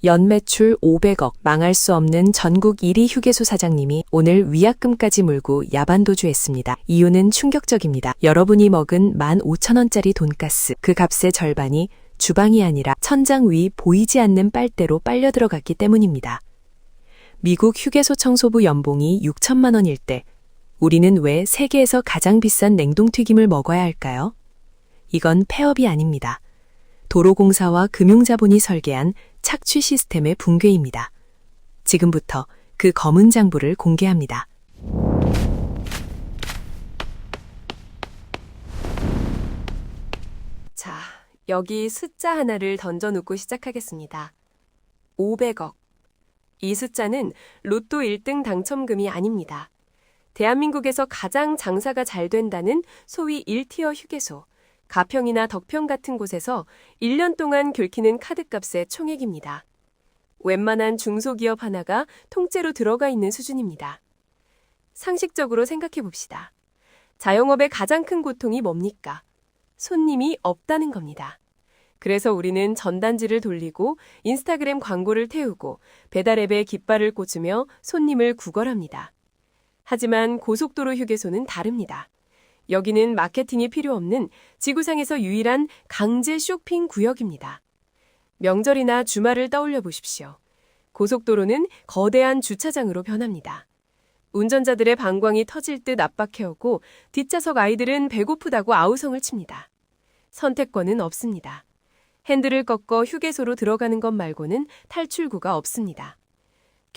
연매출 500억, 망할 수 없는 전국 1위 휴게소 사장님이 오늘 위약금까지 물고 야반도주했습니다. 이유는 충격적입니다. 여러분이 먹은 15,000원짜리 돈가스, 그 값의 절반이 주방이 아니라 천장 위 보이지 않는 빨대로 빨려 들어갔기 때문입니다. 미국 휴게소 청소부 연봉이 6천만 원일 때 우리는 왜 세계에서 가장 비싼 냉동튀김을 먹어야 할까요? 이건 폐업이 아닙니다. 도로공사와 금융자본이 설계한 착취 시스템의 붕괴입니다. 지금부터 그 검은 장부를 공개합니다. 자, 여기 숫자 하나를 던져놓고 시작하겠습니다. 500억. 이 숫자는 로또 1등 당첨금이 아닙니다. 대한민국에서 가장 장사가 잘 된다는 소위 1티어 휴게소, 가평이나 덕평 같은 곳에서 1년 동안 긁히는 카드값의 총액입니다. 웬만한 중소기업 하나가 통째로 들어가 있는 수준입니다. 상식적으로 생각해 봅시다. 자영업의 가장 큰 고통이 뭡니까? 손님이 없다는 겁니다. 그래서 우리는 전단지를 돌리고 인스타그램 광고를 태우고 배달앱에 깃발을 꽂으며 손님을 구걸합니다. 하지만 고속도로 휴게소는 다릅니다. 여기는 마케팅이 필요 없는 지구상에서 유일한 강제 쇼핑 구역입니다. 명절이나 주말을 떠올려 보십시오. 고속도로는 거대한 주차장으로 변합니다. 운전자들의 방광이 터질 듯 압박해오고 뒷좌석 아이들은 배고프다고 아우성을 칩니다. 선택권은 없습니다. 핸들을 꺾어 휴게소로 들어가는 것 말고는 탈출구가 없습니다.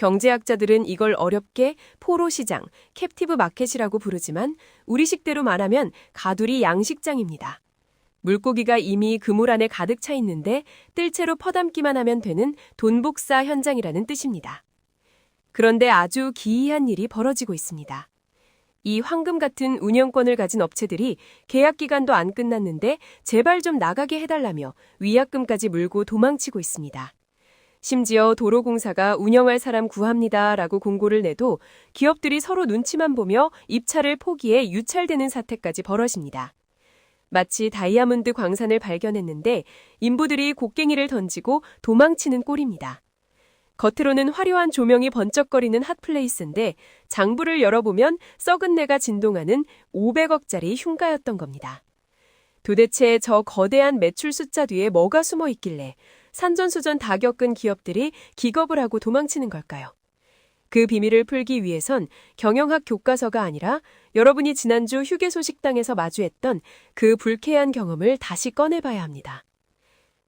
경제학자들은 이걸 어렵게 포로시장, 캡티브 마켓이라고 부르지만 우리식대로 말하면 가두리 양식장입니다. 물고기가 이미 그물 안에 가득 차 있는데 뜰채로 퍼담기만 하면 되는 돈복사 현장이라는 뜻입니다. 그런데 아주 기이한 일이 벌어지고 있습니다. 이 황금 같은 운영권을 가진 업체들이 계약 기간도 안 끝났는데 제발 좀 나가게 해달라며 위약금까지 물고 도망치고 있습니다. 심지어 도로공사가 운영할 사람 구합니다라고 공고를 내도 기업들이 서로 눈치만 보며 입찰을 포기해 유찰되는 사태까지 벌어집니다. 마치 다이아몬드 광산을 발견했는데 인부들이 곡괭이를 던지고 도망치는 꼴입니다. 겉으로는 화려한 조명이 번쩍거리는 핫플레이스인데 장부를 열어보면 썩은 내가 진동하는 500억짜리 흉가였던 겁니다. 도대체 저 거대한 매출 숫자 뒤에 뭐가 숨어 있길래 산전수전 다 겪은 기업들이 기겁을 하고 도망치는 걸까요? 그 비밀을 풀기 위해선 경영학 교과서가 아니라 여러분이 지난주 휴게소 식당에서 마주했던 그 불쾌한 경험을 다시 꺼내봐야 합니다.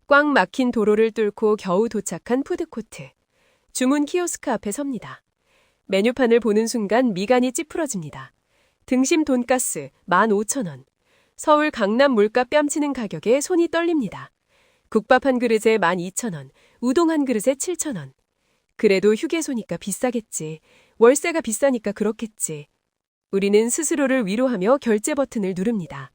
꽉 막힌 도로를 뚫고 겨우 도착한 푸드코트. 주문 키오스크 앞에 섭니다. 메뉴판을 보는 순간 미간이 찌푸러집니다. 등심 돈가스 15,000원. 서울 강남 물가 뺨치는 가격에 손이 떨립니다. 국밥 한 그릇에 12,000원, 우동 한 그릇에 7,000원. 그래도 휴게소니까 비싸겠지. 월세가 비싸니까 그렇겠지. 우리는 스스로를 위로하며 결제 버튼을 누릅니다.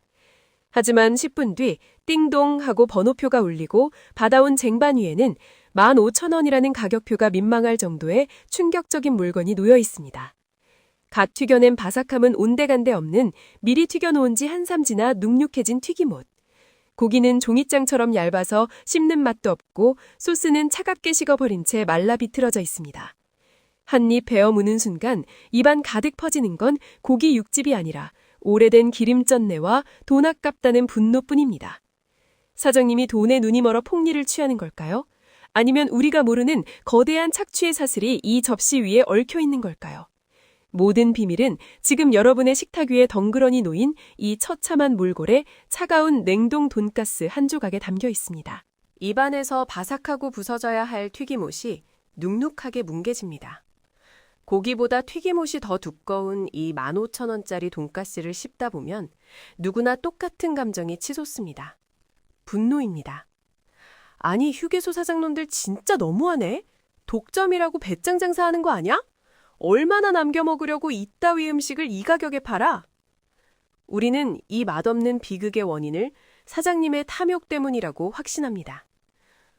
하지만 10분 뒤 띵동 하고 번호표가 울리고 받아온 쟁반 위에는 15,000원이라는 가격표가 민망할 정도의 충격적인 물건이 놓여 있습니다. 갓 튀겨낸 바삭함은 온데간데 없는 미리 튀겨놓은 지 한삼 지나 눅눅해진 튀김옷. 고기는 종이장처럼 얇아서 씹는 맛도 없고 소스는 차갑게 식어버린 채 말라 비틀어져 있습니다. 한 입 베어 무는 순간 입안 가득 퍼지는 건 고기 육즙이 아니라 오래된 기름전내와 돈 아깝다는 분노뿐입니다. 사장님이 돈에 눈이 멀어 폭리를 취하는 걸까요? 아니면 우리가 모르는 거대한 착취의 사슬이 이 접시 위에 얽혀 있는 걸까요? 모든 비밀은 지금 여러분의 식탁 위에 덩그러니 놓인 이 처참한 몰골에 차가운 냉동 돈가스 한 조각에 담겨 있습니다. 입안에서 바삭하고 부서져야 할 튀김옷이 눅눅하게 뭉개집니다. 고기보다 튀김옷이 더 두꺼운 이 15,000원짜리 돈가스를 씹다 보면 누구나 똑같은 감정이 치솟습니다. 분노입니다. 아니, 휴게소 사장놈들 진짜 너무하네. 독점이라고 배짱 장사하는 거 아니야? 얼마나 남겨 먹으려고 이따위 음식을 이 가격에 팔아? 우리는 이 맛없는 비극의 원인을 사장님의 탐욕 때문이라고 확신합니다.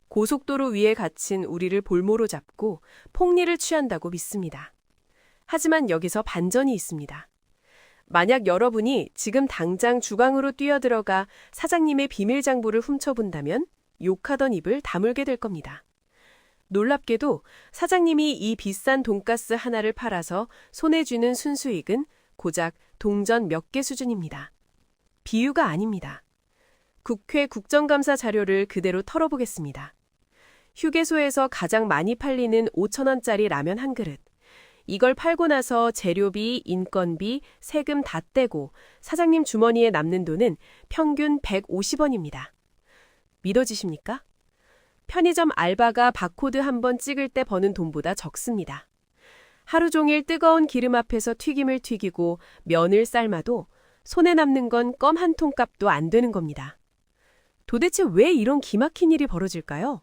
고속도로 위에 갇힌 우리를 볼모로 잡고 폭리를 취한다고 믿습니다. 하지만 여기서 반전이 있습니다. 만약 여러분이 지금 당장 주방으로 뛰어들어가 사장님의 비밀 장부를 훔쳐본다면 욕하던 입을 다물게 될 겁니다. 놀랍게도 사장님이 이 비싼 돈가스 하나를 팔아서 손에 쥐는 순수익은 고작 동전 몇 개 수준입니다. 비유가 아닙니다. 국회 국정감사 자료를 그대로 털어보겠습니다. 휴게소에서 가장 많이 팔리는 5,000원짜리 라면 한 그릇. 이걸 팔고 나서 재료비, 인건비, 세금 다 떼고 사장님 주머니에 남는 돈은 평균 150원입니다. 믿어지십니까? 편의점 알바가 바코드 한 번 찍을 때 버는 돈보다 적습니다. 하루 종일 뜨거운 기름 앞에서 튀김을 튀기고 면을 삶아도 손에 남는 건 껌 한 통 값도 안 되는 겁니다. 도대체 왜 이런 기막힌 일이 벌어질까요?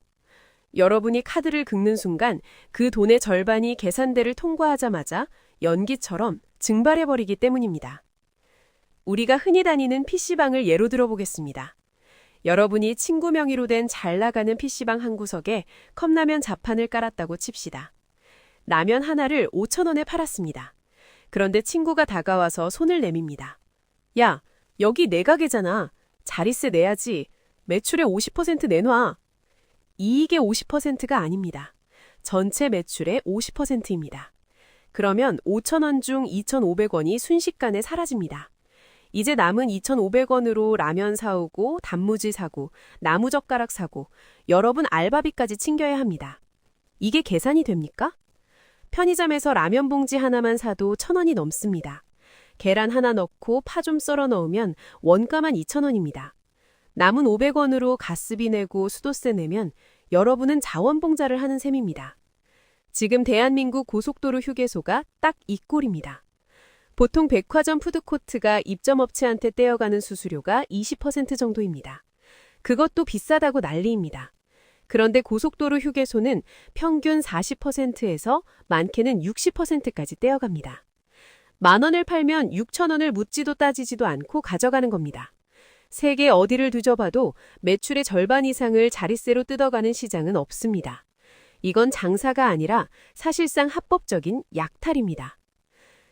여러분이 카드를 긁는 순간 그 돈의 절반이 계산대를 통과하자마자 연기처럼 증발해버리기 때문입니다. 우리가 흔히 다니는 PC방을 예로 들어보겠습니다. 여러분이 친구 명의로 된 잘 나가는 PC방 한 구석에 컵라면 자판을 깔았다고 칩시다. 라면 하나를 5,000원에 팔았습니다. 그런데 친구가 다가와서 손을 내밉니다. 야, 여기 내 가게잖아. 자릿세 내야지. 매출의 50% 내놔. 이익의 50%가 아닙니다. 전체 매출의 50%입니다. 그러면 5,000원 중 2,500원이 순식간에 사라집니다. 이제 남은 2,500원으로 라면 사오고 단무지 사고 나무젓가락 사고 여러분 알바비까지 챙겨야 합니다. 이게 계산이 됩니까? 편의점에서 라면 봉지 하나만 사도 1,000원이 넘습니다. 계란 하나 넣고 파 좀 썰어 넣으면 원가만 2,000원입니다. 남은 500원으로 가스비 내고 수도세 내면 여러분은 자원봉사를 하는 셈입니다. 지금 대한민국 고속도로 휴게소가 딱 이 꼴입니다. 보통 백화점 푸드코트가 입점업체한테 떼어가는 수수료가 20% 정도입니다. 그것도 비싸다고 난리입니다. 그런데 고속도로 휴게소는 평균 40%에서 많게는 60%까지 떼어갑니다. 10,000원을 팔면 6,000원을 묻지도 따지지도 않고 가져가는 겁니다. 세계 어디를 뒤져봐도 매출의 절반 이상을 자릿세로 뜯어가는 시장은 없습니다. 이건 장사가 아니라 사실상 합법적인 약탈입니다.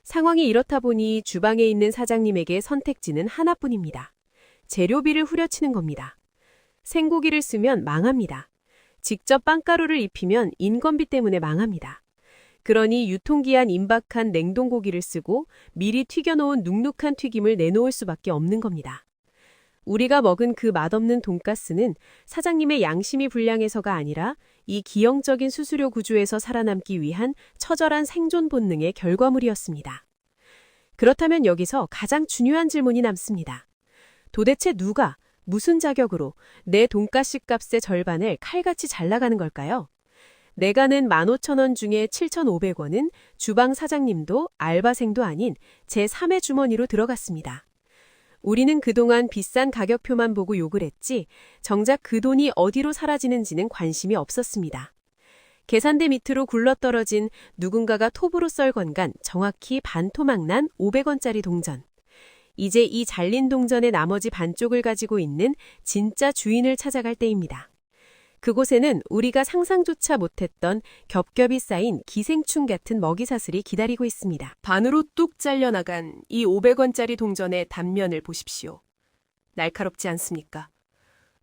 상황이 이렇다 보니 주방에 있는 사장님에게 선택지는 하나뿐입니다. 재료비를 후려치는 겁니다. 생고기를 쓰면 망합니다. 직접 빵가루를 입히면 인건비 때문에 망합니다. 그러니 유통기한 임박한 냉동고기를 쓰고 미리 튀겨놓은 눅눅한 튀김을 내놓을 수밖에 없는 겁니다. 우리가 먹은 그 맛없는 돈가스는 사장님의 양심이 불량해서가 아니라 이 기형적인 수수료 구조에서 살아남기 위한 처절한 생존 본능의 결과물이었습니다. 그렇다면 여기서 가장 중요한 질문이 남습니다. 도대체 누가, 무슨 자격으로 내 돈가스 값의 절반을 칼같이 잘나가는 걸까요? 내가 낸 15,000원 중에 7,500원은 주방 사장님도 알바생도 아닌 제3의 주머니로 들어갔습니다. 우리는 그동안 비싼 가격표만 보고 욕을 했지 정작 그 돈이 어디로 사라지는지는 관심이 없었습니다. 계산대 밑으로 굴러떨어진 누군가가 톱으로 썰건간 정확히 반토막난 500원짜리 동전. 이제 이 잘린 동전의 나머지 반쪽을 가지고 있는 진짜 주인을 찾아갈 때입니다. 그곳에는 우리가 상상조차 못했던 겹겹이 쌓인 기생충 같은 먹이사슬이 기다리고 있습니다. 반으로 뚝 잘려나간 이 500원짜리 동전의 단면을 보십시오. 날카롭지 않습니까?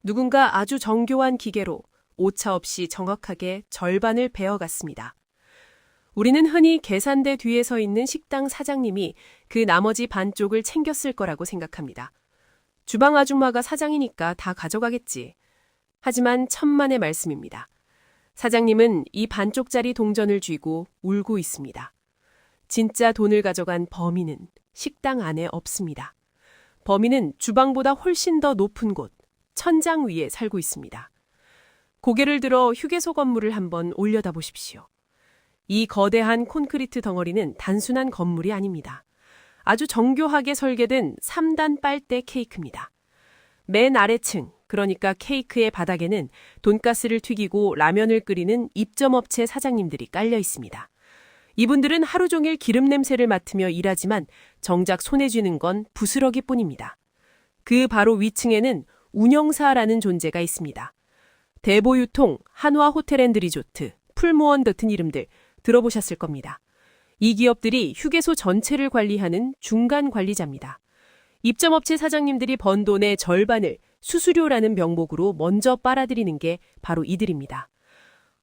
누군가 아주 정교한 기계로 오차 없이 정확하게 절반을 베어갔습니다. 우리는 흔히 계산대 뒤에 서 있는 식당 사장님이 그 나머지 반쪽을 챙겼을 거라고 생각합니다. 주방 아줌마가 사장이니까 다 가져가겠지. 하지만 천만의 말씀입니다. 사장님은 이 반쪽짜리 동전을 쥐고 울고 있습니다. 진짜 돈을 가져간 범인은 식당 안에 없습니다. 범인은 주방보다 훨씬 더 높은 곳, 천장 위에 살고 있습니다. 고개를 들어 휴게소 건물을 한번 올려다보십시오. 이 거대한 콘크리트 덩어리는 단순한 건물이 아닙니다. 아주 정교하게 설계된 3단 빨대 케이크입니다. 맨 아래층, 그러니까 케이크의 바닥에는 돈가스를 튀기고 라면을 끓이는 입점업체 사장님들이 깔려 있습니다. 이분들은 하루 종일 기름 냄새를 맡으며 일하지만 정작 손에 쥐는 건 부스러기뿐입니다. 그 바로 위층에는 운영사라는 존재가 있습니다. 대보유통, 한화호텔앤리조트, 풀무원 같은 이름들 들어보셨을 겁니다. 이 기업들이 휴게소 전체를 관리하는 중간 관리자입니다. 입점업체 사장님들이 번 돈의 절반을 수수료라는 명목으로 먼저 빨아들이는 게 바로 이들입니다.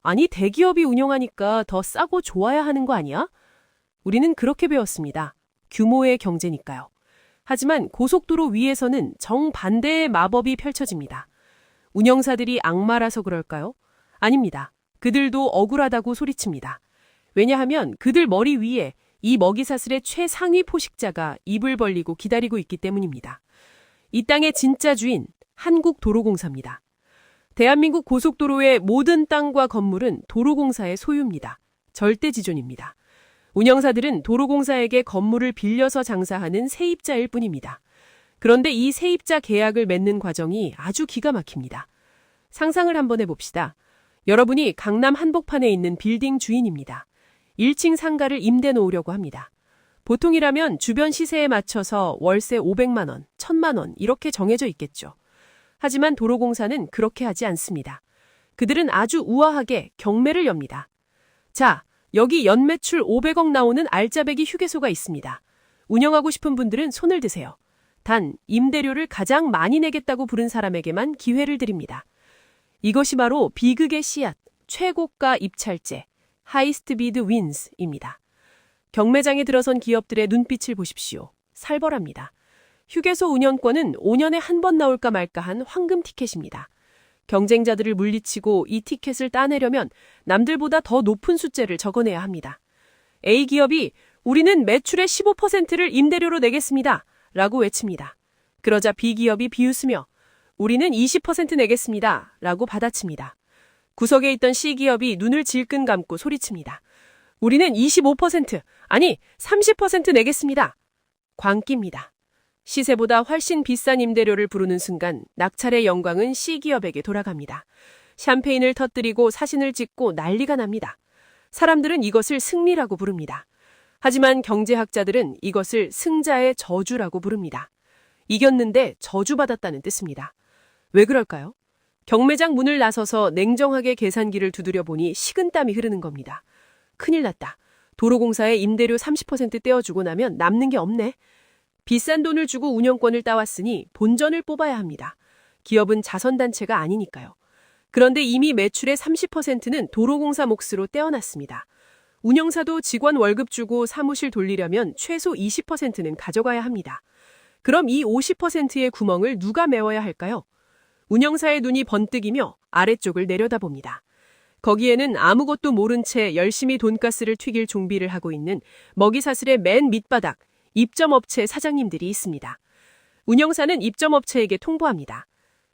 아니, 대기업이 운영하니까 더 싸고 좋아야 하는 거 아니야? 우리는 그렇게 배웠습니다. 규모의 경제니까요. 하지만 고속도로 위에서는 정반대의 마법이 펼쳐집니다. 운영사들이 악마라서 그럴까요? 아닙니다. 그들도 억울하다고 소리칩니다. 왜냐하면 그들 머리 위에 이 먹이사슬의 최상위 포식자가 입을 벌리고 기다리고 있기 때문입니다. 이 땅의 진짜 주인, 한국도로공사입니다. 대한민국 고속도로의 모든 땅과 건물은 도로공사의 소유입니다. 절대지존입니다. 운영사들은 도로공사에게 건물을 빌려서 장사하는 세입자일 뿐입니다. 그런데 이 세입자 계약을 맺는 과정이 아주 기가 막힙니다. 상상을 한번 해봅시다. 여러분이 강남 한복판에 있는 빌딩 주인입니다. 1층 상가를 임대 놓으려고 합니다. 보통이라면 주변 시세에 맞춰서 월세 500만 원, 1000만 원 이렇게 정해져 있겠죠. 하지만 도로공사는 그렇게 하지 않습니다. 그들은 아주 우아하게 경매를 엽니다. 자, 여기 연매출 500억 나오는 알짜배기 휴게소가 있습니다. 운영하고 싶은 분들은 손을 드세요. 단, 임대료를 가장 많이 내겠다고 부른 사람에게만 기회를 드립니다. 이것이 바로 비극의 씨앗, 최고가 입찰제, 하이스트 비드 윈스입니다. 경매장에 들어선 기업들의 눈빛을 보십시오. 살벌합니다. 휴게소 운영권은 5년에 한 번 나올까 말까한 황금 티켓입니다. 경쟁자들을 물리치고 이 티켓을 따내려면 남들보다 더 높은 숫자를 적어내야 합니다. A기업이 우리는 매출의 15%를 임대료로 내겠습니다. 라고 외칩니다. 그러자 B기업이 비웃으며 우리는 20% 내겠습니다. 라고 받아칩니다. 구석에 있던 C기업이 눈을 질끈 감고 소리칩니다. 우리는 25%, 아니 30% 내겠습니다. 광기입니다. 시세보다 훨씬 비싼 임대료를 부르는 순간 낙찰의 영광은 C기업에게 돌아갑니다. 샴페인을 터뜨리고 사진을 찍고 난리가 납니다. 사람들은 이것을 승리라고 부릅니다. 하지만 경제학자들은 이것을 승자의 저주라고 부릅니다. 이겼는데 저주받았다는 뜻입니다. 왜 그럴까요? 경매장 문을 나서서 냉정하게 계산기를 두드려 보니 식은땀이 흐르는 겁니다. 큰일 났다. 도로공사에 임대료 30% 떼어주고 나면 남는 게 없네. 비싼 돈을 주고 운영권을 따왔으니 본전을 뽑아야 합니다. 기업은 자선단체가 아니니까요. 그런데 이미 매출의 30%는 도로공사 몫으로 떼어놨습니다. 운영사도 직원 월급 주고 사무실 돌리려면 최소 20%는 가져가야 합니다. 그럼 이 50%의 구멍을 누가 메워야 할까요? 운영사의 눈이 번뜩이며 아래쪽을 내려다봅니다. 거기에는 아무것도 모른 채 열심히 돈가스를 튀길 준비를 하고 있는 먹이사슬의 맨 밑바닥, 입점업체 사장님들이 있습니다. 운영사는 입점업체에게 통보합니다.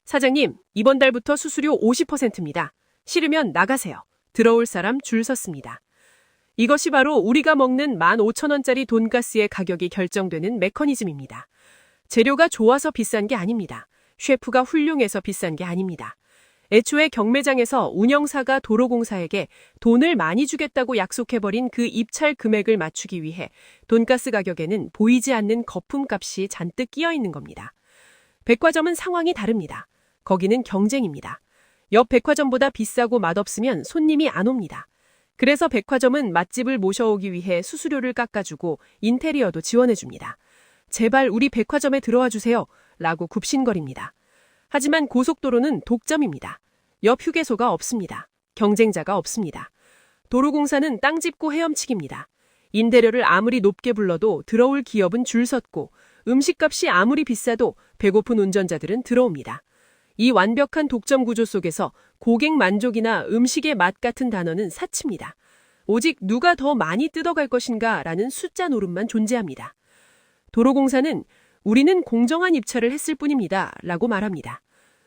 사장님, 이번 달부터 수수료 50%입니다. 싫으면 나가세요. 들어올 사람 줄 섰습니다. 이것이 바로 우리가 먹는 15,000원짜리 돈가스의 가격이 결정되는 메커니즘입니다. 재료가 좋아서 비싼 게 아닙니다. 셰프가 훌륭해서 비싼 게 아닙니다. 애초에 경매장에서 운영사가 도로공사에게 돈을 많이 주겠다고 약속해버린 그 입찰 금액을 맞추기 위해 돈가스 가격에는 보이지 않는 거품값이 잔뜩 끼어 있는 겁니다. 백화점은 상황이 다릅니다. 거기는 경쟁입니다. 옆 백화점보다 비싸고 맛없으면 손님이 안 옵니다. 그래서 백화점은 맛집을 모셔오기 위해 수수료를 깎아주고 인테리어도 지원해줍니다. 제발 우리 백화점에 들어와 주세요. 라고 굽신거립니다. 하지만 고속도로는 독점입니다. 옆 휴게소가 없습니다. 경쟁자가 없습니다. 도로공사는 땅 짚고 헤엄치기입니다. 임대료를 아무리 높게 불러도 들어올 기업은 줄 섰고 음식값이 아무리 비싸도 배고픈 운전자들은 들어옵니다. 이 완벽한 독점 구조 속에서 고객 만족이나 음식의 맛 같은 단어는 사치입니다. 오직 누가 더 많이 뜯어갈 것인가 라는 숫자 노름만 존재합니다. 도로공사는 우리는 공정한 입찰을 했을 뿐입니다. 라고 말합니다.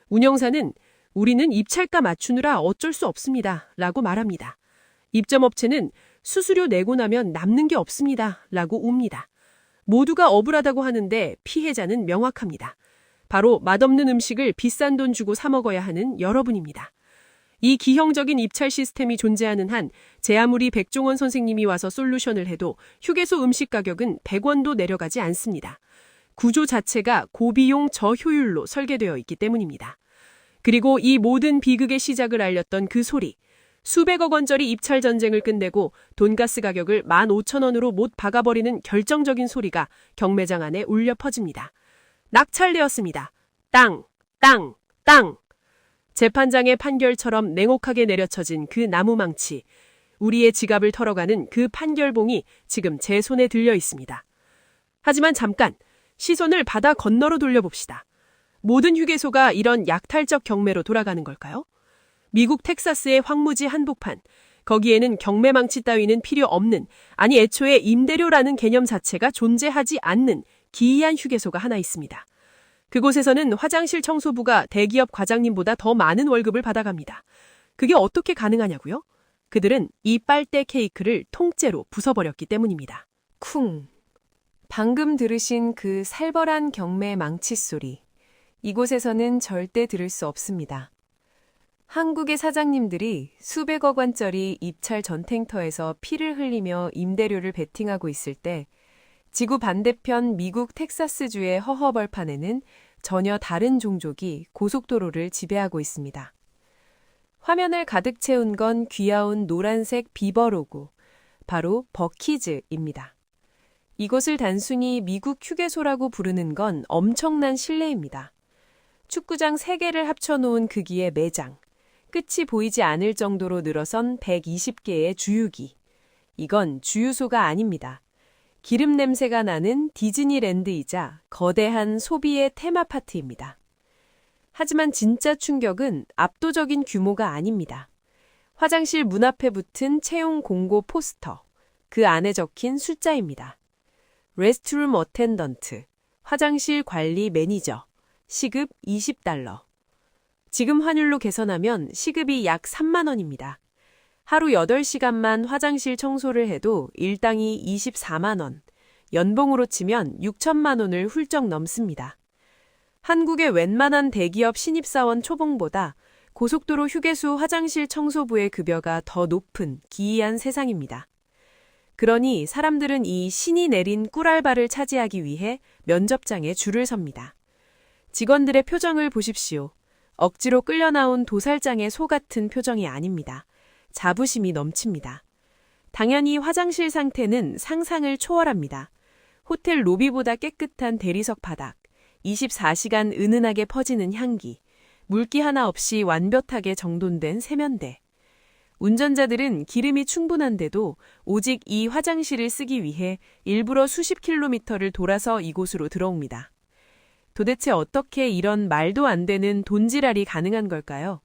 운영사는 우리는 입찰가 맞추느라 어쩔 수 없습니다. 라고 말합니다. 입점업체는 수수료 내고 나면 남는 게 없습니다. 라고 웁니다. 모두가 억울하다고 하는데 피해자는 명확합니다. 바로 맛없는 음식을 비싼 돈 주고 사 먹어야 하는 여러분입니다. 이 기형적인 입찰 시스템이 존재하는 한 제 아무리 백종원 선생님이 와서 솔루션을 해도 휴게소 음식 가격은 100원도 내려가지 않습니다. 구조 자체가 고비용 저효율로 설계되어 있기 때문입니다. 그리고 이 모든 비극의 시작을 알렸던 그 소리, 수백억 원짜리 입찰 전쟁을 끝내고 돈가스 가격을 15,000원으로 못 박아버리는 결정적인 소리가 경매장 안에 울려 퍼집니다. 낙찰되었습니다. 땅, 땅, 땅. 재판장의 판결처럼 냉혹하게 내려쳐진 그 나무망치, 우리의 지갑을 털어가는 그 판결봉이 지금 제 손에 들려 있습니다. 하지만 잠깐, 시선을 바다 건너로 돌려봅시다. 모든 휴게소가 이런 약탈적 경매로 돌아가는 걸까요? 미국 텍사스의 황무지 한복판, 거기에는 경매망치 따위는 필요 없는, 아니 애초에 임대료라는 개념 자체가 존재하지 않는 기이한 휴게소가 하나 있습니다. 그곳에서는 화장실 청소부가 대기업 과장님보다 더 많은 월급을 받아갑니다. 그게 어떻게 가능하냐고요? 그들은 이 빨대 케이크를 통째로 부숴버렸기 때문입니다. 쿵. 방금 들으신 그 살벌한 경매 망치 소리. 이곳에서는 절대 들을 수 없습니다. 한국의 사장님들이 수백억 원짜리 입찰 전탱터에서 피를 흘리며 임대료를 베팅하고 있을 때 지구 반대편 미국 텍사스주의 허허벌판에는 전혀 다른 종족이 고속도로를 지배하고 있습니다. 화면을 가득 채운 건 귀여운 노란색 비버 로고, 바로 버키즈입니다. 이곳을 단순히 미국 휴게소라고 부르는 건 엄청난 신뢰입니다. 축구장 3개를 합쳐놓은 크기의 매장, 끝이 보이지 않을 정도로 늘어선 120개의 주유기. 이건 주유소가 아닙니다. 기름 냄새가 나는 디즈니랜드이자 거대한 소비의 테마파트입니다. 하지만 진짜 충격은 압도적인 규모가 아닙니다. 화장실 문 앞에 붙은 채용 공고 포스터, 그 안에 적힌 숫자입니다. 레스트룸 어텐던트, 화장실 관리 매니저, 시급 $20. 지금 환율로 계산하면 시급이 약 3만 원입니다. 하루 8시간만 화장실 청소를 해도 일당이 24만 원, 연봉으로 치면 6천만 원을 훌쩍 넘습니다. 한국의 웬만한 대기업 신입사원 초봉보다 고속도로 휴게소 화장실 청소부의 급여가 더 높은 기이한 세상입니다. 그러니 사람들은 이 신이 내린 꿀알바를 차지하기 위해 면접장에 줄을 섭니다. 직원들의 표정을 보십시오. 억지로 끌려나온 도살장의 소 같은 표정이 아닙니다. 자부심이 넘칩니다. 당연히 화장실 상태는 상상을 초월합니다. 호텔 로비보다 깨끗한 대리석 바닥, 24시간 은은하게 퍼지는 향기, 물기 하나 없이 완벽하게 정돈된 세면대. 운전자들은 기름이 충분한데도 오직 이 화장실을 쓰기 위해 일부러 수십 킬로미터를 돌아서 이곳으로 들어옵니다. 도대체 어떻게 이런 말도 안 되는 돈지랄이 가능한 걸까요?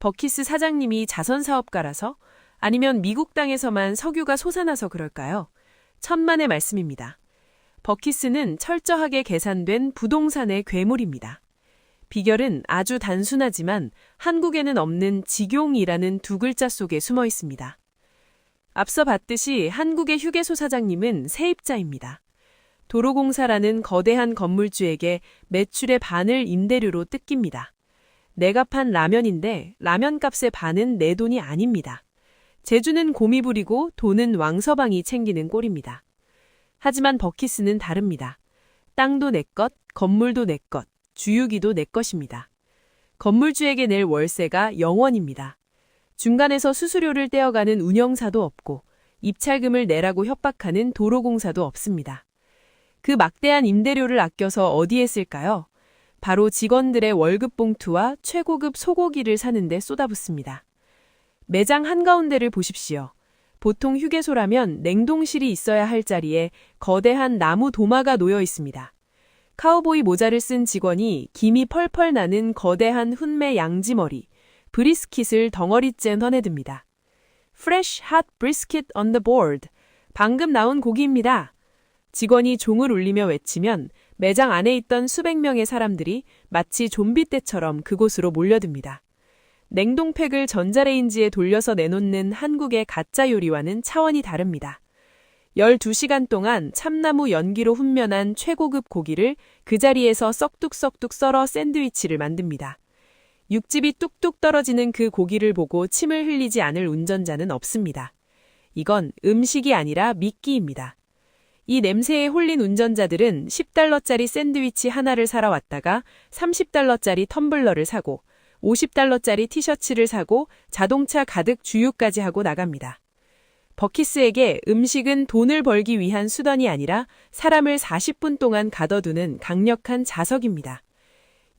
버키스 사장님이 자선사업가라서? 아니면 미국 땅에서만 석유가 솟아나서 그럴까요? 천만의 말씀입니다. 버키스는 철저하게 계산된 부동산의 괴물입니다. 비결은 아주 단순하지만 한국에는 없는 직용이라는 두 글자 속에 숨어 있습니다. 앞서 봤듯이 한국의 휴게소 사장님은 세입자입니다. 도로공사라는 거대한 건물주에게 매출의 반을 임대료로 뜯깁니다. 내가 판 라면인데 라면값의 반은 내 돈이 아닙니다. 재주는 곰이 부리고 돈은 왕서방이 챙기는 꼴입니다. 하지만 버키스는 다릅니다. 땅도 내 것, 건물도 내 것, 주유기도 내 것입니다. 건물주에게 낼 월세가 0원입니다. 중간에서 수수료를 떼어가는 운영사도 없고 입찰금을 내라고 협박하는 도로공사도 없습니다. 그 막대한 임대료를 아껴서 어디에 쓸까요? 바로 직원들의 월급 봉투와 최고급 소고기를 사는 데 쏟아붓습니다. 매장 한가운데를 보십시오. 보통 휴게소라면 냉동실이 있어야 할 자리에 거대한 나무 도마가 놓여 있습니다. 카우보이 모자를 쓴 직원이 김이 펄펄 나는 거대한 훈매 양지머리, 브리스킷을 덩어리째 꺼내듭니다. Fresh hot brisket on the board. 방금 나온 고기입니다. 직원이 종을 울리며 외치면 매장 안에 있던 수백 명의 사람들이 마치 좀비 떼처럼 그곳으로 몰려듭니다. 냉동팩을 전자레인지에 돌려서 내놓는 한국의 가짜 요리와는 차원이 다릅니다. 12시간 동안 참나무 연기로 훈면한 최고급 고기를 그 자리에서 썩뚝썩뚝 썰어 샌드위치를 만듭니다. 육즙이 뚝뚝 떨어지는 그 고기를 보고 침을 흘리지 않을 운전자는 없습니다. 이건 음식이 아니라 미끼입니다. 이 냄새에 홀린 운전자들은 $10짜리 샌드위치 하나를 사러 왔다가 $30짜리 텀블러를 사고 50달러짜리 티셔츠를 사고 자동차 가득 주유까지 하고 나갑니다. 버키스에게 음식은 돈을 벌기 위한 수단이 아니라 사람을 40분 동안 가둬두는 강력한 자석입니다.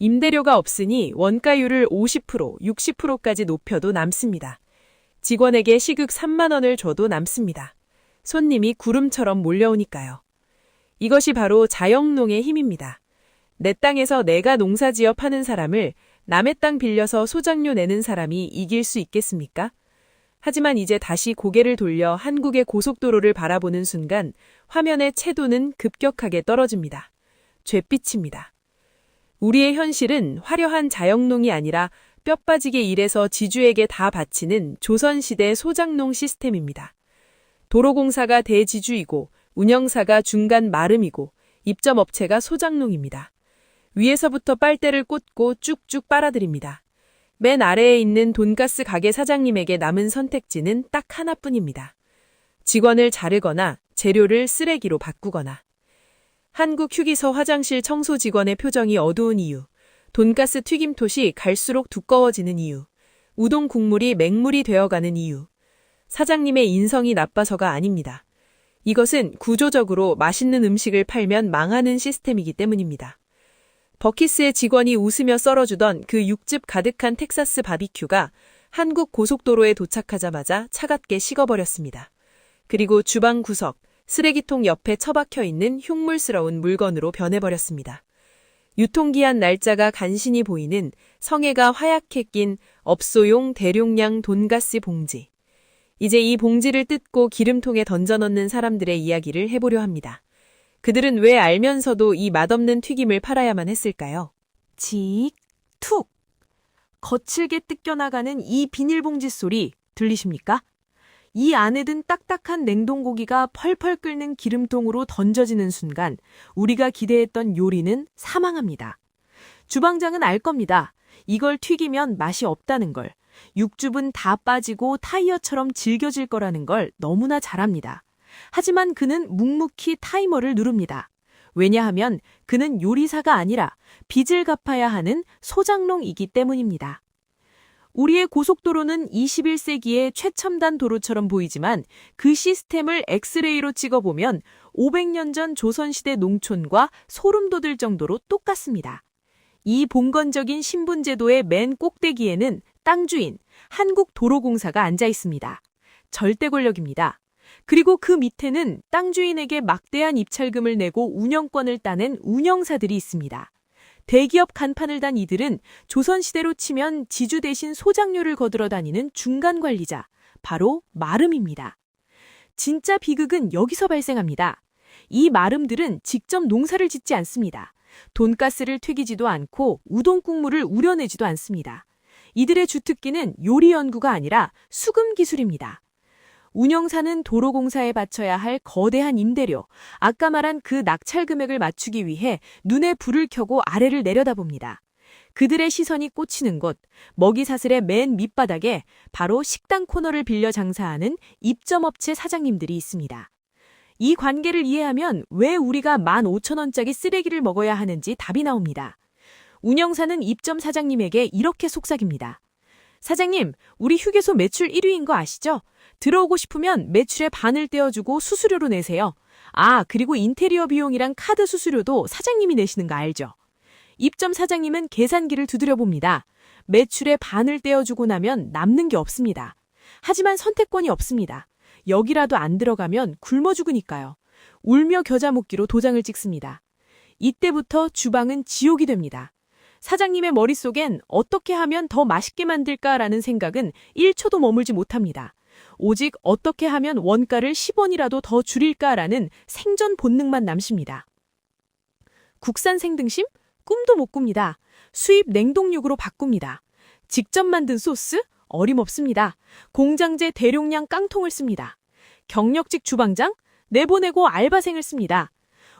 임대료가 없으니 원가율을 50%, 60%까지 높여도 남습니다. 직원에게 시급 3만 원을 줘도 남습니다. 손님이 구름처럼 몰려오니까요. 이것이 바로 자영농의 힘입니다. 내 땅에서 내가 농사지어 파는 사람을 남의 땅 빌려서 소작료 내는 사람이 이길 수 있겠습니까? 하지만 이제 다시 고개를 돌려 한국의 고속도로를 바라보는 순간 화면의 채도는 급격하게 떨어집니다. 잿빛입니다. 우리의 현실은 화려한 자영농이 아니라 뼈 빠지게 일해서 지주에게 다 바치는 조선시대 소작농 시스템입니다. 도로공사가 대지주이고 운영사가 중간 마름이고 입점업체가 소작농입니다. 위에서부터 빨대를 꽂고 쭉쭉 빨아들입니다. 맨 아래에 있는 돈가스 가게 사장님에게 남은 선택지는 딱 하나뿐입니다. 직원을 자르거나 재료를 쓰레기로 바꾸거나. 한국 휴게소 화장실 청소 직원의 표정이 어두운 이유, 돈가스 튀김톳이 갈수록 두꺼워지는 이유, 우동 국물이 맹물이 되어가는 이유. 사장님의 인성이 나빠서가 아닙니다. 이것은 구조적으로 맛있는 음식을 팔면 망하는 시스템이기 때문입니다. 버키스의 직원이 웃으며 썰어주던 그 육즙 가득한 텍사스 바비큐가 한국 고속도로에 도착하자마자 차갑게 식어버렸습니다. 그리고 주방 구석, 쓰레기통 옆에 처박혀 있는 흉물스러운 물건으로 변해버렸습니다. 유통기한 날짜가 간신히 보이는 성에가 하얗게 낀 업소용 대용량 돈가스 봉지. 이제 이 봉지를 뜯고 기름통에 던져넣는 사람들의 이야기를 해보려 합니다. 그들은 왜 알면서도 이 맛없는 튀김을 팔아야만 했을까요? 직, 툭. 거칠게 뜯겨나가는 이 비닐봉지 소리 들리십니까? 이 안에 든 딱딱한 냉동고기가 펄펄 끓는 기름통으로 던져지는 순간 우리가 기대했던 요리는 사망합니다. 주방장은 알 겁니다. 이걸 튀기면 맛이 없다는 걸. 육즙은 다 빠지고 타이어처럼 질겨질 거라는 걸 너무나 잘 압니다. 하지만 그는 묵묵히 타이머를 누릅니다. 왜냐하면 그는 요리사가 아니라 빚을 갚아야 하는 소작농이기 때문입니다. 우리의 고속도로는 21세기의 최첨단 도로처럼 보이지만 그 시스템을 엑스레이로 찍어보면 500년 전 조선시대 농촌과 소름 돋을 정도로 똑같습니다. 이 봉건적인 신분제도의 맨 꼭대기에는 땅 주인, 한국도로공사가 앉아 있습니다. 절대 권력입니다. 그리고 그 밑에는 땅 주인에게 막대한 입찰금을 내고 운영권을 따낸 운영사들이 있습니다. 대기업 간판을 단 이들은 조선시대로 치면 지주 대신 소작료를 거들어 다니는 중간 관리자, 바로 마름입니다. 진짜 비극은 여기서 발생합니다. 이 마름들은 직접 농사를 짓지 않습니다. 돈가스를 튀기지도 않고 우동 국물을 우려내지도 않습니다. 이들의 주특기는 요리 연구가 아니라 수금 기술입니다. 운영사는 도로공사에 바쳐야 할 거대한 임대료, 아까 말한 그 낙찰 금액을 맞추기 위해 눈에 불을 켜고 아래를 내려다봅니다. 그들의 시선이 꽂히는 곳, 먹이사슬의 맨 밑바닥에 바로 식당 코너를 빌려 장사하는 입점업체 사장님들이 있습니다. 이 관계를 이해하면 왜 우리가 15,000원짜리 쓰레기를 먹어야 하는지 답이 나옵니다. 운영사는 입점 사장님에게 이렇게 속삭입니다. 사장님, 우리 휴게소 매출 1위인 거 아시죠? 들어오고 싶으면 매출의 반을 떼어주고 수수료로 내세요. 아, 그리고 인테리어 비용이랑 카드 수수료도 사장님이 내시는 거 알죠? 입점 사장님은 계산기를 두드려 봅니다. 매출의 반을 떼어주고 나면 남는 게 없습니다. 하지만 선택권이 없습니다. 여기라도 안 들어가면 굶어 죽으니까요. 울며 겨자 먹기로 도장을 찍습니다. 이때부터 주방은 지옥이 됩니다. 사장님의 머릿속엔 어떻게 하면 더 맛있게 만들까라는 생각은 1초도 머물지 못합니다. 오직 어떻게 하면 원가를 10원이라도 더 줄일까라는 생존 본능만 남습니다. 국산 생등심? 꿈도 못 꿉니다. 수입 냉동육으로 바꿉니다. 직접 만든 소스? 어림없습니다. 공장제 대용량 깡통을 씁니다. 경력직 주방장? 내보내고 알바생을 씁니다.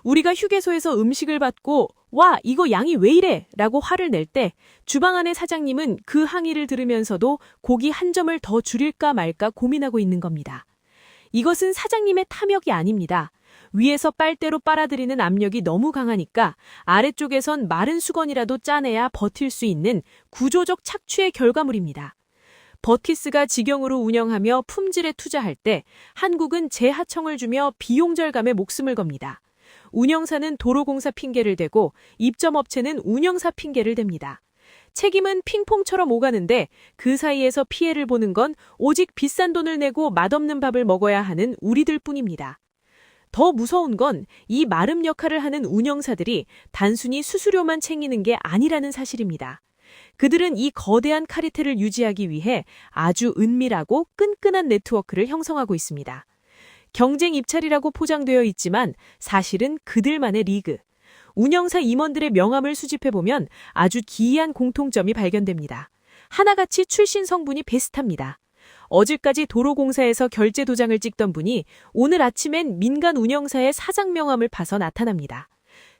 우리가 휴게소에서 음식을 받고 와, 이거 양이 왜 이래? 라고 화를 낼 때 주방 안의 사장님은 그 항의를 들으면서도 고기 한 점을 더 줄일까 말까 고민하고 있는 겁니다. 이것은 사장님의 탐욕이 아닙니다. 위에서 빨대로 빨아들이는 압력이 너무 강하니까 아래쪽에선 마른 수건이라도 짜내야 버틸 수 있는 구조적 착취의 결과물입니다. 버키스가 직영으로 운영하며 품질에 투자할 때 한국은 재하청을 주며 비용 절감에 목숨을 겁니다. 운영사는 도로공사 핑계를 대고 입점업체는 운영사 핑계를 댑니다. 책임은 핑퐁처럼 오가는데 그 사이에서 피해를 보는 건 오직 비싼 돈을 내고 맛없는 밥을 먹어야 하는 우리들 뿐입니다. 더 무서운 건 이 마름 역할을 하는 운영사들이 단순히 수수료만 챙기는 게 아니라는 사실입니다. 그들은 이 거대한 카르텔을 유지하기 위해 아주 은밀하고 끈끈한 네트워크를 형성하고 있습니다. 경쟁 입찰이라고 포장되어 있지만 사실은 그들만의 리그. 운영사 임원들의 명함을 수집해보면 아주 기이한 공통점이 발견됩니다. 하나같이 출신 성분이 비슷합니다. 어제까지 도로공사에서 결제 도장을 찍던 분이 오늘 아침엔 민간 운영사의 사장 명함을 파서 나타납니다.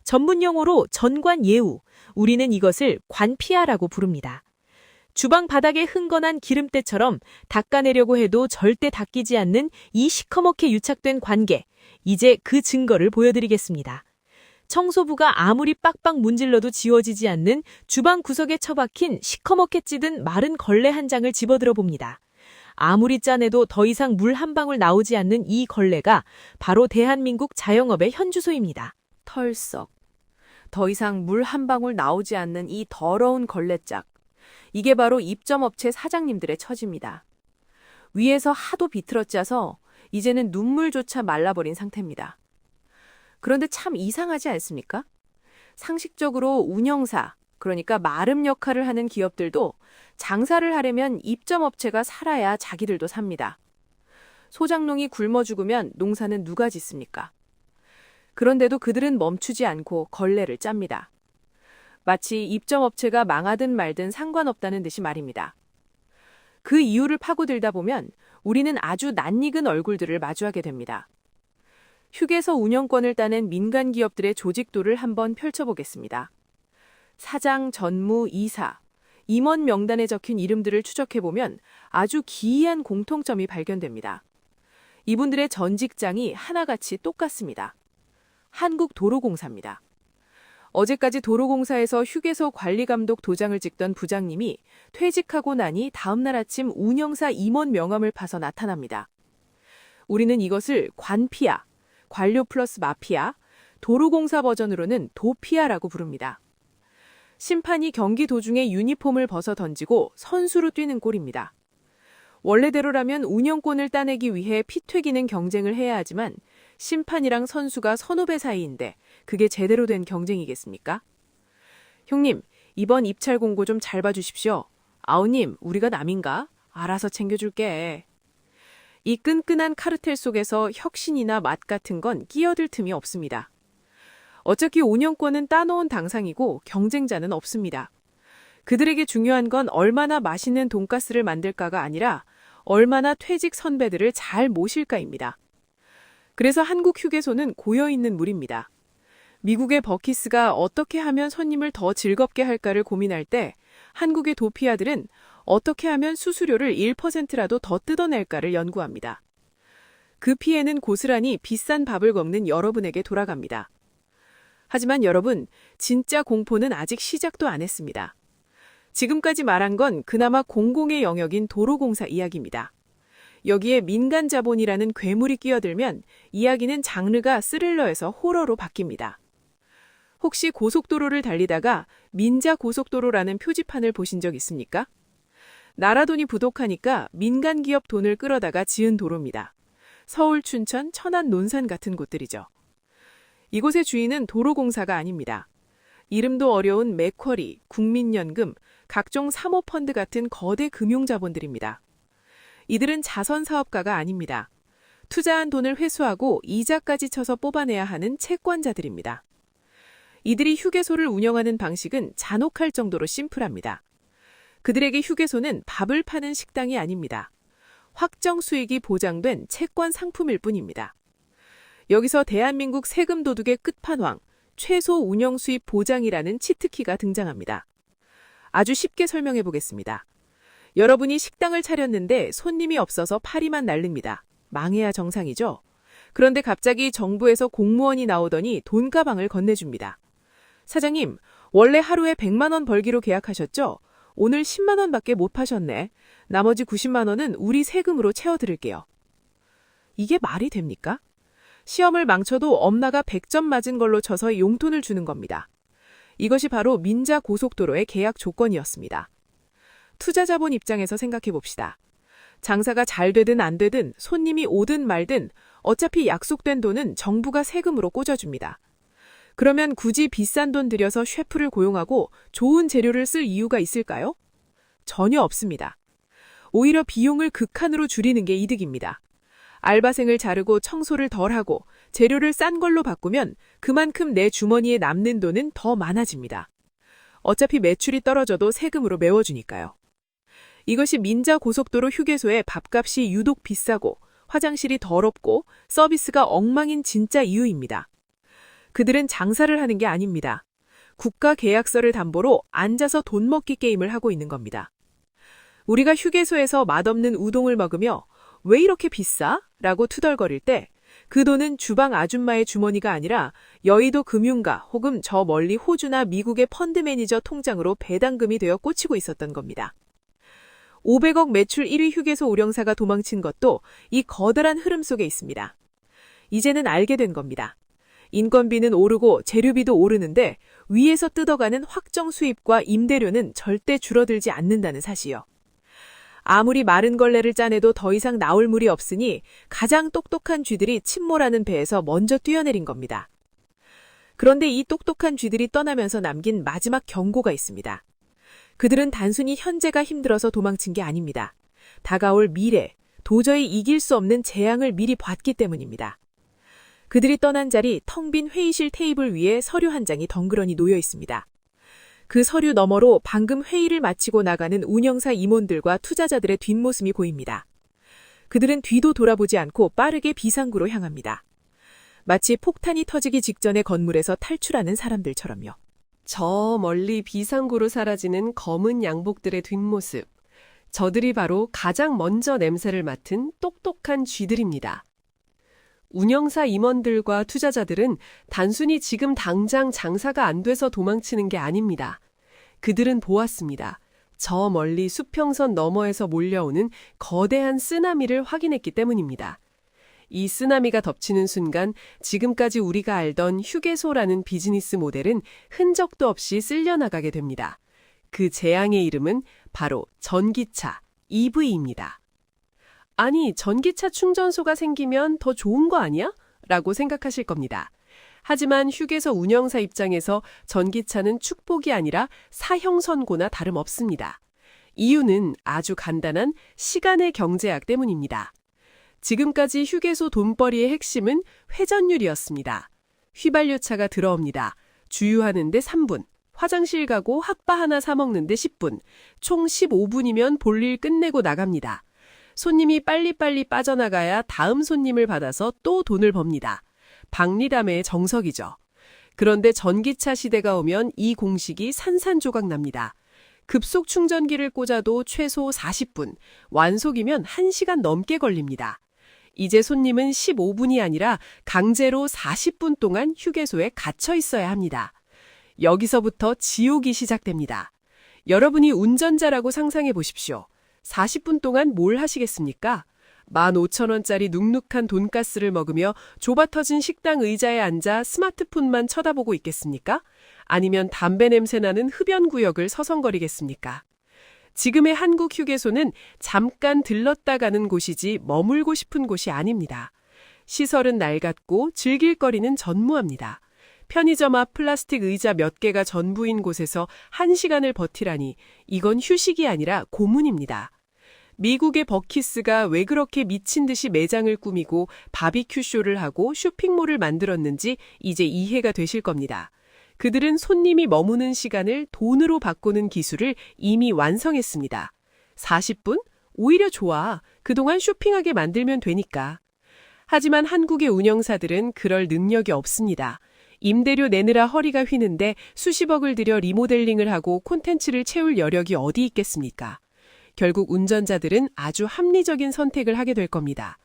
전문 용어로 전관예우, 우리는 이것을 관피아라고 부릅니다. 주방 바닥에 흥건한 기름때처럼 닦아내려고 해도 절대 닦이지 않는 이 시커멓게 유착된 관계, 이제 그 증거를 보여드리겠습니다. 청소부가 아무리 빡빡 문질러도 지워지지 않는 주방 구석에 처박힌 시커멓게 찌든 마른 걸레 한 장을 집어들어 봅니다. 아무리 짜내도 더 이상 물 한 방울 나오지 않는 이 걸레가 바로 대한민국 자영업의 현주소입니다. 털썩. 더 이상 물 한 방울 나오지 않는 이 더러운 걸레짝. 이게 바로 입점업체 사장님들의 처지입니다. 위에서 하도 비틀어 짜서 이제는 눈물조차 말라버린 상태입니다. 그런데 참 이상하지 않습니까? 상식적으로 운영사, 그러니까 마름 역할을 하는 기업들도 장사를 하려면 입점업체가 살아야 자기들도 삽니다. 소장농이 굶어 죽으면 농사는 누가 짓습니까? 그런데도 그들은 멈추지 않고 걸레를 짭니다. 마치 입점업체가 망하든 말든 상관없다는 듯이 말입니다. 그 이유를 파고들다 보면 우리는 아주 낯익은 얼굴들을 마주하게 됩니다. 휴게소 운영권을 따낸 민간 기업들의 조직도를 한번 펼쳐보겠습니다. 사장, 전무, 이사, 임원 명단에 적힌 이름들을 추적해보면 아주 기이한 공통점이 발견됩니다. 이분들의 전 직장이 하나같이 똑같습니다. 한국도로공사입니다. 어제까지 도로공사에서 휴게소 관리감독 도장을 찍던 부장님이 퇴직하고 나니 다음날 아침 운영사 임원 명함을 파서 나타납니다. 우리는 이것을 관피아, 관료 플러스 마피아, 도로공사 버전으로는 도피아라고 부릅니다. 심판이 경기 도중에 유니폼을 벗어 던지고 선수로 뛰는 꼴입니다. 원래대로라면 운영권을 따내기 위해 피 튀기는 경쟁을 해야 하지만 심판이랑 선수가 선후배 사이인데 그게 제대로 된 경쟁이겠습니까? 형님, 이번 입찰 공고 좀 잘 봐주십시오. 아우님, 우리가 남인가? 알아서 챙겨줄게. 이 끈끈한 카르텔 속에서 혁신이나 맛 같은 건 끼어들 틈이 없습니다. 어차피 운영권은 따놓은 당상이고 경쟁자는 없습니다. 그들에게 중요한 건 얼마나 맛있는 돈가스를 만들까가 아니라 얼마나 퇴직 선배들을 잘 모실까입니다. 그래서 한국 휴게소는 고여있는 물입니다. 미국의 버키스가 어떻게 하면 손님을 더 즐겁게 할까를 고민할 때 한국의 도피아들은 어떻게 하면 수수료를 1%라도 더 뜯어낼까를 연구합니다. 그 피해는 고스란히 비싼 밥을 먹는 여러분에게 돌아갑니다. 하지만 여러분, 진짜 공포는 아직 시작도 안 했습니다. 지금까지 말한 건 그나마 공공의 영역인 도로공사 이야기입니다. 여기에 민간 자본이라는 괴물이 끼어들면 이야기는 장르가 스릴러에서 호러로 바뀝니다. 혹시 고속도로를 달리다가 민자 고속도로라는 표지판을 보신 적 있습니까? 나라 돈이 부족하니까 민간 기업 돈을 끌어다가 지은 도로입니다. 서울, 춘천, 천안, 논산 같은 곳들이죠. 이곳의 주인은 도로공사가 아닙니다. 이름도 어려운 맥쿼리, 국민연금, 각종 사모펀드 같은 거대 금융자본들입니다. 이들은 자선사업가가 아닙니다. 투자한 돈을 회수하고 이자까지 쳐서 뽑아내야 하는 채권자들입니다. 이들이 휴게소를 운영하는 방식은 잔혹할 정도로 심플합니다. 그들에게 휴게소는 밥을 파는 식당이 아닙니다. 확정 수익이 보장된 채권 상품일 뿐입니다. 여기서 대한민국 세금 도둑의 끝판왕, 최소 운영 수입 보장이라는 치트키가 등장합니다. 아주 쉽게 설명해 보겠습니다. 여러분이 식당을 차렸는데 손님이 없어서 파리만 날립니다. 망해야 정상이죠? 그런데 갑자기 정부에서 공무원이 나오더니 돈가방을 건네줍니다. 사장님, 원래 하루에 100만 원 벌기로 계약하셨죠? 오늘 10만 원밖에 못 파셨네. 나머지 90만 원은 우리 세금으로 채워드릴게요. 이게 말이 됩니까? 시험을 망쳐도 엄마가 100점 맞은 걸로 쳐서 용돈을 주는 겁니다. 이것이 바로 민자 고속도로의 계약 조건이었습니다. 투자자본 입장에서 생각해 봅시다. 장사가 잘 되든 안 되든 손님이 오든 말든 어차피 약속된 돈은 정부가 세금으로 꽂아줍니다. 그러면 굳이 비싼 돈 들여서 셰프를 고용하고 좋은 재료를 쓸 이유가 있을까요? 전혀 없습니다. 오히려 비용을 극한으로 줄이는 게 이득입니다. 알바생을 자르고 청소를 덜 하고 재료를 싼 걸로 바꾸면 그만큼 내 주머니에 남는 돈은 더 많아집니다. 어차피 매출이 떨어져도 세금으로 메워주니까요. 이것이 민자 고속도로 휴게소의 밥값이 유독 비싸고 화장실이 더럽고 서비스가 엉망인 진짜 이유입니다. 그들은 장사를 하는 게 아닙니다. 국가 계약서를 담보로 앉아서 돈 먹기 게임을 하고 있는 겁니다. 우리가 휴게소에서 맛없는 우동을 먹으며 왜 이렇게 비싸? 라고 투덜거릴 때 그 돈은 주방 아줌마의 주머니가 아니라 여의도 금융가 혹은 저 멀리 호주나 미국의 펀드 매니저 통장으로 배당금이 되어 꽂히고 있었던 겁니다. 500억 매출 1위 휴게소 운영사가 도망친 것도 이 거대한 흐름 속에 있습니다. 이제는 알게 된 겁니다. 인건비는 오르고 재료비도 오르는데 위에서 뜯어가는 확정 수입과 임대료는 절대 줄어들지 않는다는 사실이요. 아무리 마른 걸레를 짜내도 더 이상 나올 물이 없으니 가장 똑똑한 쥐들이 침몰하는 배에서 먼저 뛰어내린 겁니다. 그런데 이 똑똑한 쥐들이 떠나면서 남긴 마지막 경고가 있습니다. 그들은 단순히 현재가 힘들어서 도망친 게 아닙니다. 다가올 미래, 도저히 이길 수 없는 재앙을 미리 봤기 때문입니다. 그들이 떠난 자리 텅 빈 회의실 테이블 위에 서류 한 장이 덩그러니 놓여 있습니다. 그 서류 너머로 방금 회의를 마치고 나가는 운영사 임원들과 투자자들의 뒷모습이 보입니다. 그들은 뒤도 돌아보지 않고 빠르게 비상구로 향합니다. 마치 폭탄이 터지기 직전에 건물에서 탈출하는 사람들처럼요. 저 멀리 비상구로 사라지는 검은 양복들의 뒷모습. 저들이 바로 가장 먼저 냄새를 맡은 똑똑한 쥐들입니다. 운영사 임원들과 투자자들은 단순히 지금 당장 장사가 안 돼서 도망치는 게 아닙니다. 그들은 보았습니다. 저 멀리 수평선 너머에서 몰려오는 거대한 쓰나미를 확인했기 때문입니다. 이 쓰나미가 덮치는 순간 지금까지 우리가 알던 휴게소라는 비즈니스 모델은 흔적도 없이 쓸려나가게 됩니다. 그 재앙의 이름은 바로 전기차, EV입니다. 아니, 전기차 충전소가 생기면 더 좋은 거 아니야? 라고 생각하실 겁니다. 하지만 휴게소 운영사 입장에서 전기차는 축복이 아니라 사형선고나 다름없습니다. 이유는 아주 간단한 시간의 경제학 때문입니다. 지금까지 휴게소 돈벌이의 핵심은 회전율이었습니다. 휘발유차가 들어옵니다. 주유하는데 3분, 화장실 가고 핫바 하나 사 먹는데 10분, 총 15분이면 볼일 끝내고 나갑니다. 손님이 빨리빨리 빠져나가야 다음 손님을 받아서 또 돈을 법니다. 박리담의 정석이죠. 그런데 전기차 시대가 오면 이 공식이 산산조각 납니다. 급속 충전기를 꽂아도 최소 40분, 완속이면 1시간 넘게 걸립니다. 이제 손님은 15분이 아니라 강제로 40분 동안 휴게소에 갇혀 있어야 합니다. 여기서부터 지옥이 시작됩니다. 여러분이 운전자라고 상상해 보십시오. 40분 동안 뭘 하시겠습니까? 15,000원짜리 눅눅한 돈가스를 먹으며 좁아터진 식당 의자에 앉아 스마트폰만 쳐다보고 있겠습니까? 아니면 담배 냄새 나는 흡연구역을 서성거리겠습니까? 지금의 한국 휴게소는 잠깐 들렀다 가는 곳이지 머물고 싶은 곳이 아닙니다. 시설은 낡았고 즐길 거리는 전무합니다. 편의점 앞 플라스틱 의자 몇 개가 전부인 곳에서 1시간을 버티라니 이건 휴식이 아니라 고문입니다. 미국의 버키스가 왜 그렇게 미친 듯이 매장을 꾸미고 바비큐 쇼를 하고 쇼핑몰을 만들었는지 이제 이해가 되실 겁니다. 그들은 손님이 머무는 시간을 돈으로 바꾸는 기술을 이미 완성했습니다. 40분? 오히려 좋아. 그동안 쇼핑하게 만들면 되니까. 하지만 한국의 운영사들은 그럴 능력이 없습니다. 임대료 내느라 허리가 휘는데 수십억을 들여 리모델링을 하고 콘텐츠를 채울 여력이 어디 있겠습니까? 결국 운전자들은 아주 합리적인 선택을 하게 될 겁니다.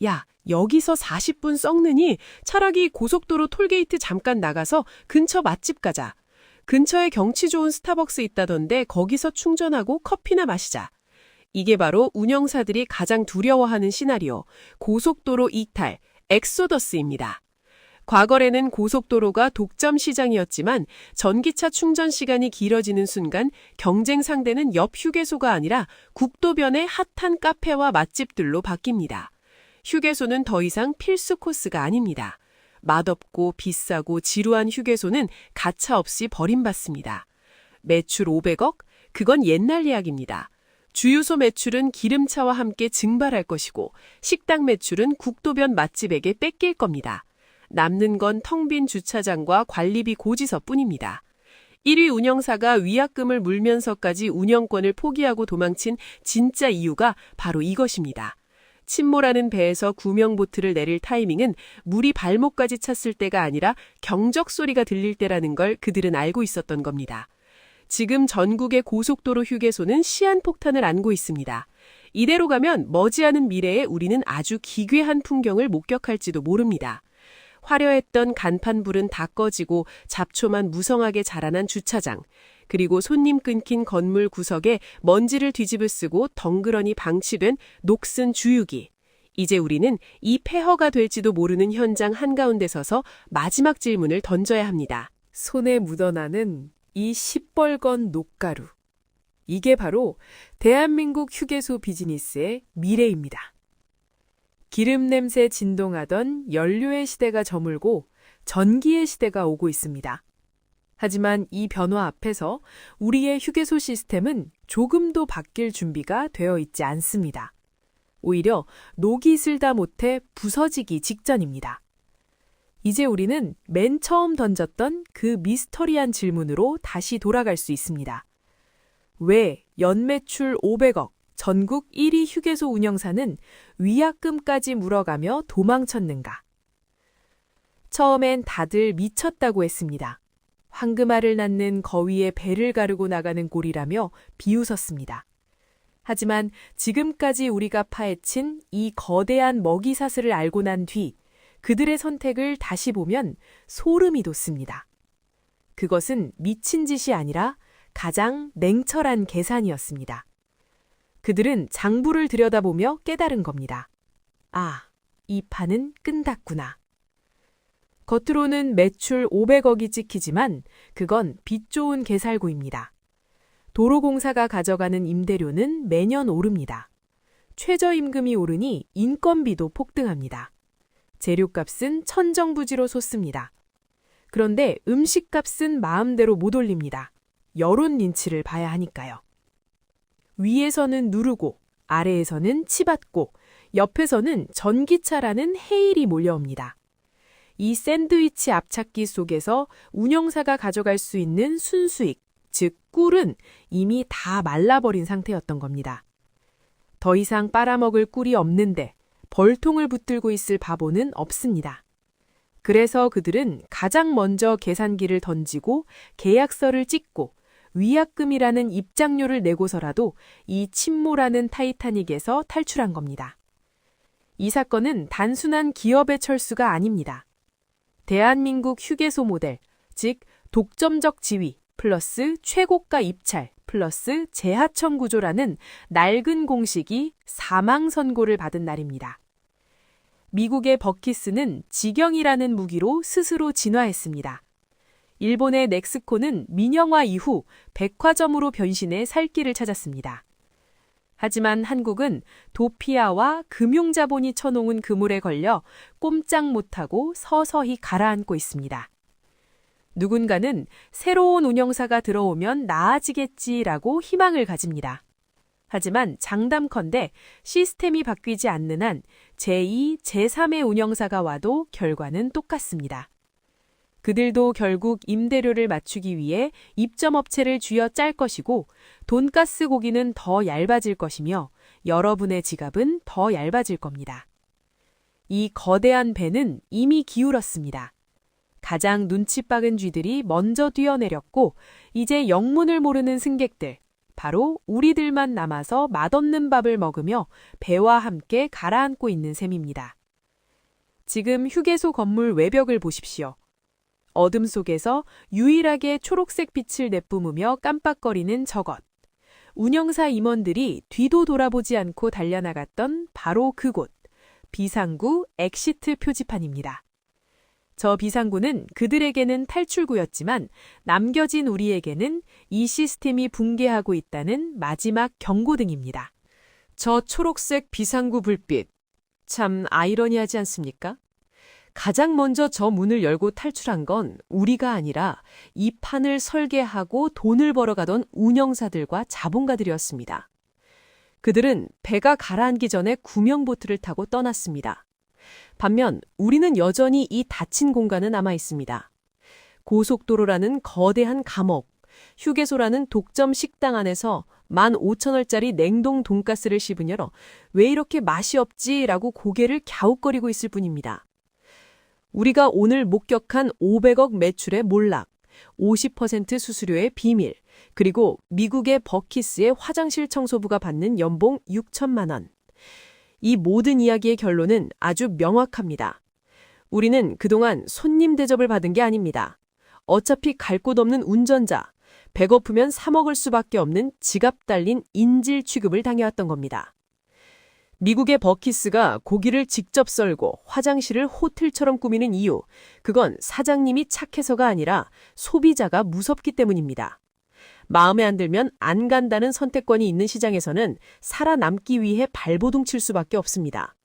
야, 여기서 40분 썩느니 차라리 고속도로 톨게이트 잠깐 나가서 근처 맛집 가자. 근처에 경치 좋은 스타벅스 있다던데 거기서 충전하고 커피나 마시자. 이게 바로 운영사들이 가장 두려워하는 시나리오, 고속도로 이탈, 엑소더스입니다. 과거에는 고속도로가 독점 시장이었지만 전기차 충전 시간이 길어지는 순간 경쟁 상대는 옆 휴게소가 아니라 국도변의 핫한 카페와 맛집들로 바뀝니다. 휴게소는 더 이상 필수 코스가 아닙니다. 맛없고 비싸고 지루한 휴게소는 가차없이 버림받습니다. 매출 500억? 그건 옛날 이야기입니다. 주유소 매출은 기름차와 함께 증발할 것이고 식당 매출은 국도변 맛집에게 뺏길 겁니다. 남는 건 텅 빈 주차장과 관리비 고지서뿐입니다. 1위 운영사가 위약금을 물면서까지 운영권을 포기하고 도망친 진짜 이유가 바로 이것입니다. 침몰하는 배에서 구명보트를 내릴 타이밍은 물이 발목까지 찼을 때가 아니라 경적 소리가 들릴 때라는 걸 그들은 알고 있었던 겁니다. 지금 전국의 고속도로 휴게소는 시한폭탄을 안고 있습니다. 이대로 가면 머지않은 미래에 우리는 아주 기괴한 풍경을 목격할지도 모릅니다. 화려했던 간판불은 다 꺼지고 잡초만 무성하게 자라난 주차장, 그리고 손님 끊긴 건물 구석에 먼지를 뒤집어 쓰고 덩그러니 방치된 녹슨 주유기. 이제 우리는 이 폐허가 될지도 모르는 현장 한가운데 서서 마지막 질문을 던져야 합니다. 손에 묻어나는 이 시뻘건 녹가루. 이게 바로 대한민국 휴게소 비즈니스의 미래입니다. 기름 냄새 진동하던 연료의 시대가 저물고 전기의 시대가 오고 있습니다. 하지만 이 변화 앞에서 우리의 휴게소 시스템은 조금도 바뀔 준비가 되어 있지 않습니다. 오히려 녹이 슬다 못해 부서지기 직전입니다. 이제 우리는 맨 처음 던졌던 그 미스터리한 질문으로 다시 돌아갈 수 있습니다. 왜 연매출 500억, 전국 1위 휴게소 운영사는 위약금까지 물어가며 도망쳤는가? 처음엔 다들 미쳤다고 했습니다. 황금알을 낳는 거위의 배를 가르고 나가는 꼴이라며 비웃었습니다. 하지만 지금까지 우리가 파헤친 이 거대한 먹이사슬을 알고 난 뒤 그들의 선택을 다시 보면 소름이 돋습니다. 그것은 미친 짓이 아니라 가장 냉철한 계산이었습니다. 그들은 장부를 들여다보며 깨달은 겁니다. 아, 이 판은 끝났구나. 겉으로는 매출 500억이 찍히지만 그건 빚 좋은 개살구입니다. 도로공사가 가져가는 임대료는 매년 오릅니다. 최저임금이 오르니 인건비도 폭등합니다. 재료값은 천정부지로 솟습니다. 그런데 음식값은 마음대로 못 올립니다. 여론 린치를 봐야 하니까요. 위에서는 누르고 아래에서는 치받고 옆에서는 전기차라는 해일이 몰려옵니다. 이 샌드위치 앞찾기 속에서 운영사가 가져갈 수 있는 순수익, 즉 꿀은 이미 다 말라버린 상태였던 겁니다. 더 이상 빨아먹을 꿀이 없는데 벌통을 붙들고 있을 바보는 없습니다. 그래서 그들은 가장 먼저 계산기를 던지고 계약서를 찍고 위약금이라는 입장료를 내고서라도 이 침몰하는 타이타닉에서 탈출한 겁니다. 이 사건은 단순한 기업의 철수가 아닙니다. 대한민국 휴게소 모델, 즉 독점적 지위 플러스 최고가 입찰 플러스 재하청 구조라는 낡은 공식이 사망 선고를 받은 날입니다. 미국의 버키스는 직영이라는 무기로 스스로 진화했습니다. 일본의 넥스코는 민영화 이후 백화점으로 변신해 살 길을 찾았습니다. 하지만 한국은 도피아와 금융자본이 쳐놓은 그물에 걸려 꼼짝 못하고 서서히 가라앉고 있습니다. 누군가는 새로운 운영사가 들어오면 나아지겠지라고 희망을 가집니다. 하지만 장담컨대 시스템이 바뀌지 않는 한 제2, 제3의 운영사가 와도 결과는 똑같습니다. 그들도 결국 임대료를 맞추기 위해 입점업체를 쥐어짤 것이고 돈가스 고기는 더 얇아질 것이며 여러분의 지갑은 더 얇아질 겁니다. 이 거대한 배는 이미 기울었습니다. 가장 눈치 빠른 쥐들이 먼저 뛰어내렸고 이제 영문을 모르는 승객들, 바로 우리들만 남아서 맛없는 밥을 먹으며 배와 함께 가라앉고 있는 셈입니다. 지금 휴게소 건물 외벽을 보십시오. 어둠 속에서 유일하게 초록색 빛을 내뿜으며 깜빡거리는 저것. 운영사 임원들이 뒤도 돌아보지 않고 달려나갔던 바로 그곳. 비상구 엑시트 표지판입니다. 저 비상구는 그들에게는 탈출구였지만 남겨진 우리에게는 이 시스템이 붕괴하고 있다는 마지막 경고등입니다. 저 초록색 비상구 불빛. 참 아이러니하지 않습니까? 가장 먼저 저 문을 열고 탈출한 건 우리가 아니라 이 판을 설계하고 돈을 벌어가던 운영사들과 자본가들이었습니다. 그들은 배가 가라앉기 전에 구명보트를 타고 떠났습니다. 반면 우리는 여전히 이 닫힌 공간은 남아 있습니다. 고속도로라는 거대한 감옥, 휴게소라는 독점 식당 안에서 15,000원짜리 냉동 돈가스를 씹으녀 왜 이렇게 맛이 없지라고 고개를 갸웃거리고 있을 뿐입니다. 우리가 오늘 목격한 500억 매출의 몰락, 50% 수수료의 비밀, 그리고 미국의 버키스의 화장실 청소부가 받는 연봉 6천만 원. 이 모든 이야기의 결론은 아주 명확합니다. 우리는 그동안 손님 대접을 받은 게 아닙니다. 어차피 갈 곳 없는 운전자, 배고프면 사 먹을 수밖에 없는 지갑 달린 인질 취급을 당해왔던 겁니다. 미국의 버키스가 고기를 직접 썰고 화장실을 호텔처럼 꾸미는 이유, 그건 사장님이 착해서가 아니라 소비자가 무섭기 때문입니다. 마음에 안 들면 안 간다는 선택권이 있는 시장에서는 살아남기 위해 발버둥 칠 수밖에 없습니다.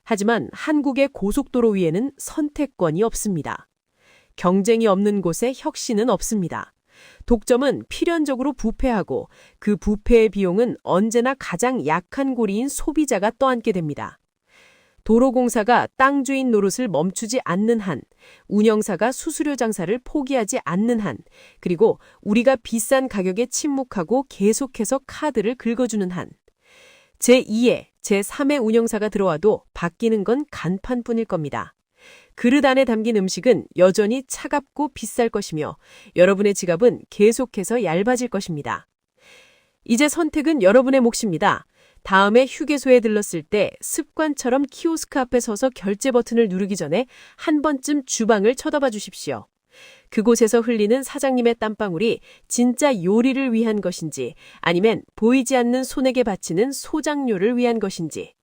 하지만 한국의 고속도로 위에는 선택권이 없습니다. 경쟁이 없는 곳에 혁신은 없습니다. 독점은 필연적으로 부패하고 그 부패의 비용은 언제나 가장 약한 고리인 소비자가 떠안게 됩니다. 도로공사가 땅 주인 노릇을 멈추지 않는 한, 운영사가 수수료 장사를 포기하지 않는 한, 그리고 우리가 비싼 가격에 침묵하고 계속해서 카드를 긁어주는 한, 제2의, 제3의 운영사가 들어와도 바뀌는 건 간판뿐일 겁니다. 그릇 안에 담긴 음식은 여전히 차갑고 비쌀 것이며 여러분의 지갑은 계속해서 얇아질 것입니다. 이제 선택은 여러분의 몫입니다. 다음에 휴게소에 들렀을 때 습관처럼 키오스크 앞에 서서 결제 버튼을 누르기 전에 한 번쯤 주방을 쳐다봐 주십시오. 그곳에서 흘리는 사장님의 땀방울이 진짜 요리를 위한 것인지 아니면 보이지 않는 손에게 바치는 소장료를 위한 것인지.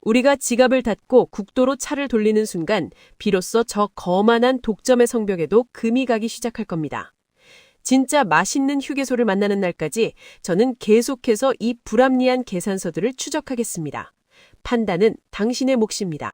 우리가 지갑을 닫고 국도로 차를 돌리는 순간 비로소 저 거만한 독점의 성벽에도 금이 가기 시작할 겁니다. 진짜 맛있는 휴게소를 만나는 날까지 저는 계속해서 이 불합리한 계산서들을 추적하겠습니다. 판단은 당신의 몫입니다.